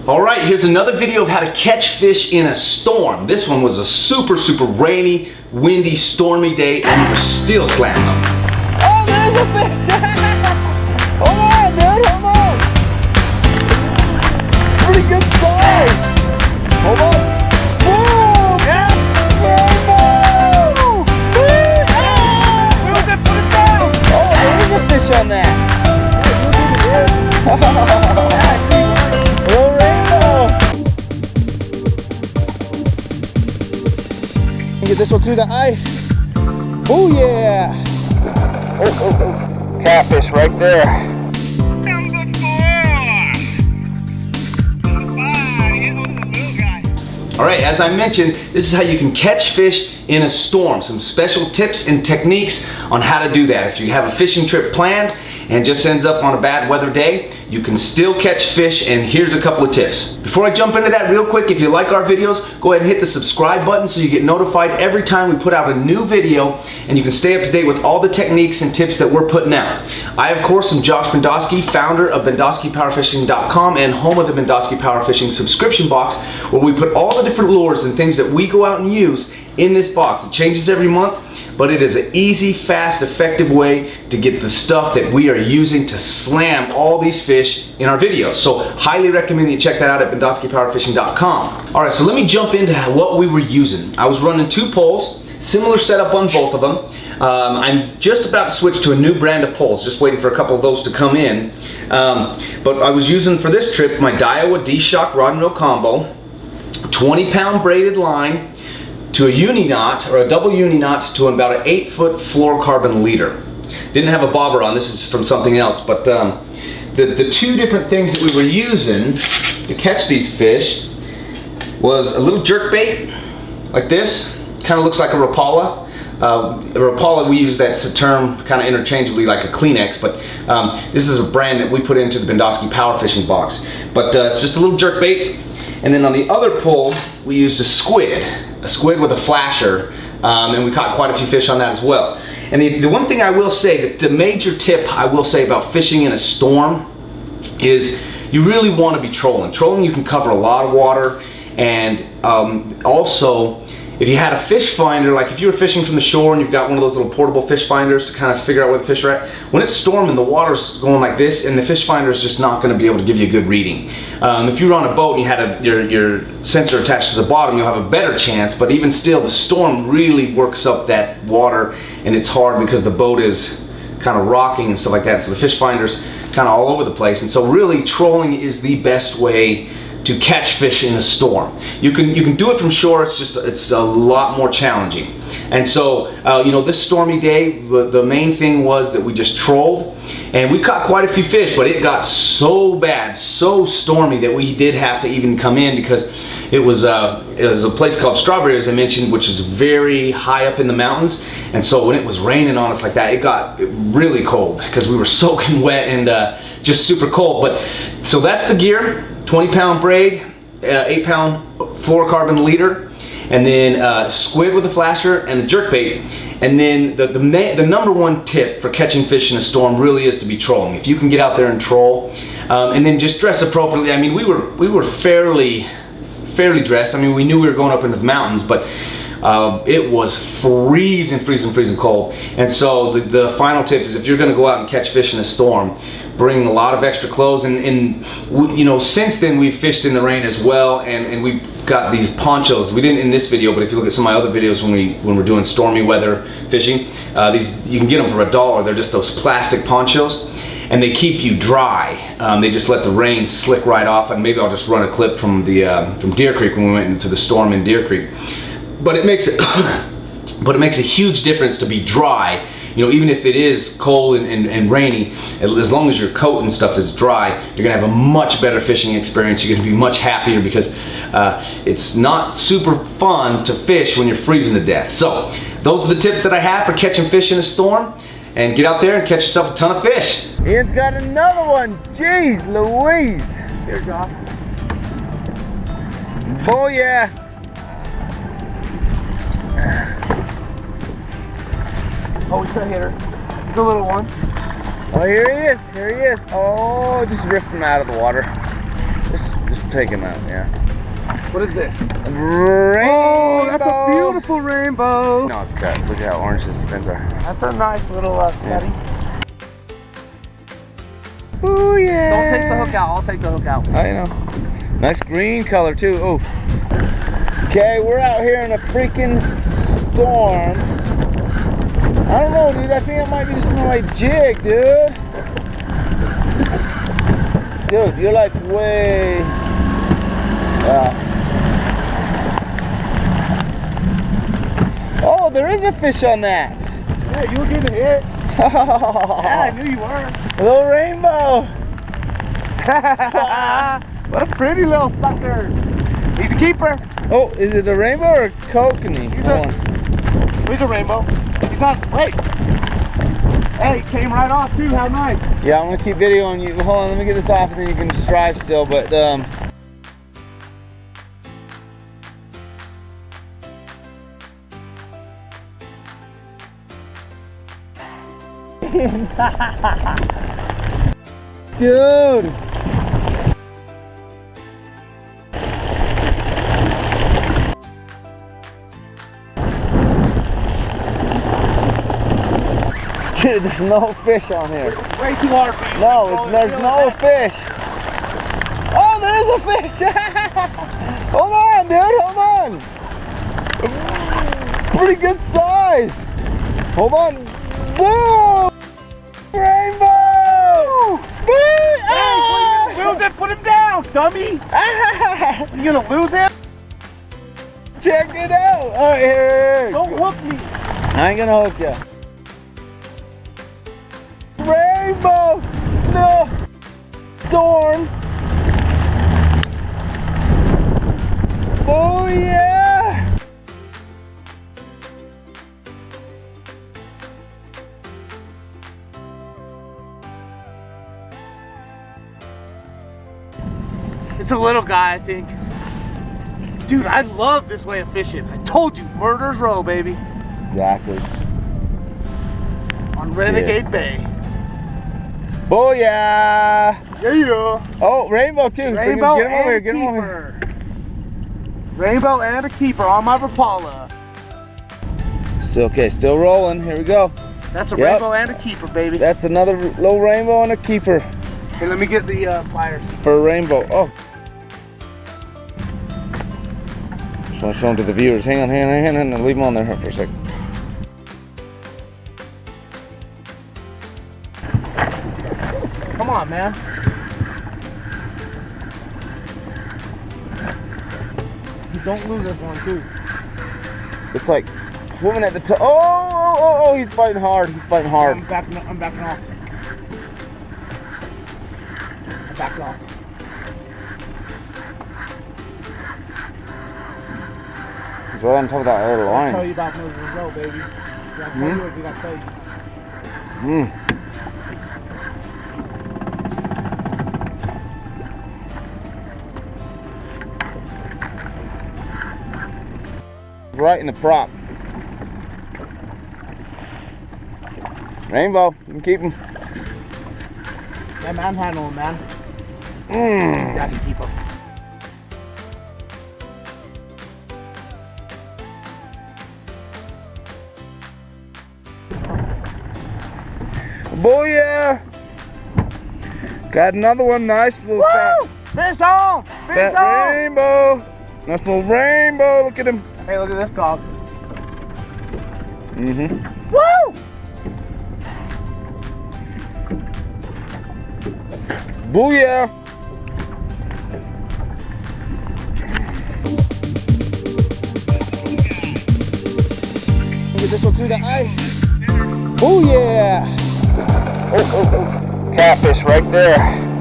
All right, here's another video of how to catch fish in a storm. This one was a super rainy, windy, stormy day, and we were still slamming them. Oh, there's a fish! Hold on, dude, hold on! Pretty good size! Hold on. Boom! Yeah! Rainbow! Put it down! Oh, there's a fish on that! Little rainbow! Get this one through the ice. Oh yeah! Oh. Catfish right there. All right, as I mentioned, this is how you can catch fish in a storm. Some special tips and techniques on how to do that. If you have a fishing trip planned and just ends up on a bad weather day, you can still catch fish, and here's a couple of tips. Before I jump into that real quick, if you like our videos, go ahead and hit the subscribe button so you get notified every time we put out a new video, and you can stay up to date with all the techniques and tips that we're putting out. I, of course, am Josh Bendoski, founder of BendoskiPowerFishing.com and home of the Bendoski Power Fishing subscription box, where we put all the different lures and things that we go out and use in this box. It changes every month, but it is an easy, fast, effective way to get the stuff that we are using to slam all these fish in our videos. So highly recommend that you check that out at BendoskiPowerFishing.com. All right, so let me jump into what we were using. I was running 2 poles, similar setup on both of them. I'm just about to switch to a new brand of poles, just waiting for a couple of those to come in. But I was using for this trip my Daiwa D-Shock rod and reel combo, 20-pound braided line, to a uni knot, or a double uni knot, to about an 8-foot fluorocarbon leader. Didn't have a bobber on, this is from something else, but the 2 different things that we were using to catch these fish was a little jerk bait, like this, kind of looks like a Rapala. A Rapala, we use that term kind of interchangeably like a Kleenex, but this is a brand that we put into the Bendoski Power Fishing box. But it's just a little jerk bait. And then on the other pole, we used a squid with a flasher, and we caught quite a few fish on that as well. And the one thing I will say, that the major tip I will say about fishing in a storm is you really want to be trolling. Trolling, you can cover a lot of water, and also, if you had a fish finder, like if you were fishing from the shore and you've got one of those little portable fish finders to kind of figure out where the fish are at, when it's storming, the water's going like this, and the fish finder is just not going to be able to give you a good reading. If you were on a boat and you had your sensor attached to the bottom, you'll have a better chance, but even still, the storm really works up that water, and it's hard because the boat is kind of rocking and stuff like that, so the fish finder's kind of all over the place. And so really, trolling is the best way to catch fish in a storm. You can do it from shore, it's a lot more challenging. And so you know, this stormy day, the main thing was that we just trolled, and we caught quite a few fish, but it got so bad, so stormy, that we did have to even come in, because it was a place called Strawberry, as I mentioned, which is very high up in the mountains. And so when it was raining on us like that, it got really cold because we were soaking wet and just super cold. But so that's the gear: 20-pound braid, 8-pound fluorocarbon leader, and then squid with a flasher and a jerkbait. And then the number one tip for catching fish in a storm really is to be trolling. If you can get out there and troll, and then just dress appropriately. I mean, we were fairly dressed. I mean, we knew we were going up into the mountains, but it was freezing cold. And so the final tip is, if you're going to go out and catch fish in a storm, bring a lot of extra clothes. And you know, since then we've fished in the rain as well, and we've got these ponchos. We didn't in this video, but if you look at some of my other videos when we're doing stormy weather fishing, these, you can get them for $1. They're just those plastic ponchos, and they keep you dry. They just let the rain slick right off. And maybe I'll just run a clip from Deer Creek when we went into the storm in Deer Creek. But it makes it a huge difference to be dry. You know, even if it is cold and rainy, as long as your coat and stuff is dry, you're gonna have a much better fishing experience. You're gonna be much happier, because it's not super fun to fish when you're freezing to death. So those are the tips that I have for catching fish in a storm. And get out there and catch yourself a ton of fish. Ian's got another one. Jeez Louise. Here, Josh. Oh yeah. Oh, it's a hitter. It's a little one. Oh, here he is. Here he is. Oh, just ripped him out of the water. Just take him out, yeah. What is this? Rainbow. Oh, that's a beautiful rainbow. No, it's cut. Look at how orange his fins are. That's a nice little cutting. Oh yeah. Don't take the hook out. I'll take the hook out. I know. Nice green color too. Oh. Okay, we're out here in a freaking storm. I don't know, dude. I think it might be just my jig, dude. Dude, you're like way. Oh, there is a fish on that. Yeah, you were getting hit. Yeah, I knew you were. Little rainbow. What a pretty little sucker. He's a keeper. Oh, is it a rainbow or a kokanee? He's a rainbow. He's not, wait. Hey, he came right off too, how nice. Yeah, I'm gonna keep videoing you. Hold on, let me get this off and then you can just drive still, but dude. Dude, there's no fish on here. Way too hard for you. No, there's no fish. Oh, there is a fish. Hold on, dude, hold on. Pretty good size. Hold on. Whoa! Rainbow! Hey, lose it, put him down, dummy. You gonna lose him? Check it out. All right, here. Don't hook me. I ain't gonna hook you. Rainbow! Snow! Storm! Oh yeah! It's a little guy, I think. Dude, I love this way of fishing. I told you, Murder's Row, baby. Exactly. On Renegade Bay. Booyah! Yeah. Oh, rainbow too. Rainbow Get him over here, and get a him over here. keeper. Rainbow and a keeper on my Rapala. Still, okay, still rolling. Here we go. That's a Yep. rainbow and a keeper, baby. That's another little rainbow and a keeper Hey, let me get the pliers. for a rainbow. Oh. Just want to show them to the viewers. Hang on, leave them on there for a second. Come on, man. You don't lose this one, too. It's like swimming at the top. Oh, he's fighting hard. He's fighting hard. I'm backing off. I'm backing off. He's right on top of that other I'll tell line. you about Murder's Row, baby. Did I tell you or did I tell you? Right in the prop. Rainbow, you can keep him. Yeah, man, handle him, man. That's a keeper. Booyah! Got another one, nice little fat, Fish on! Fish fat on! rainbow. Nice little rainbow, look at him. Hey, look at this dog. Woo! Booyah! Look at this one through the ice. Booyah! Catfish right there.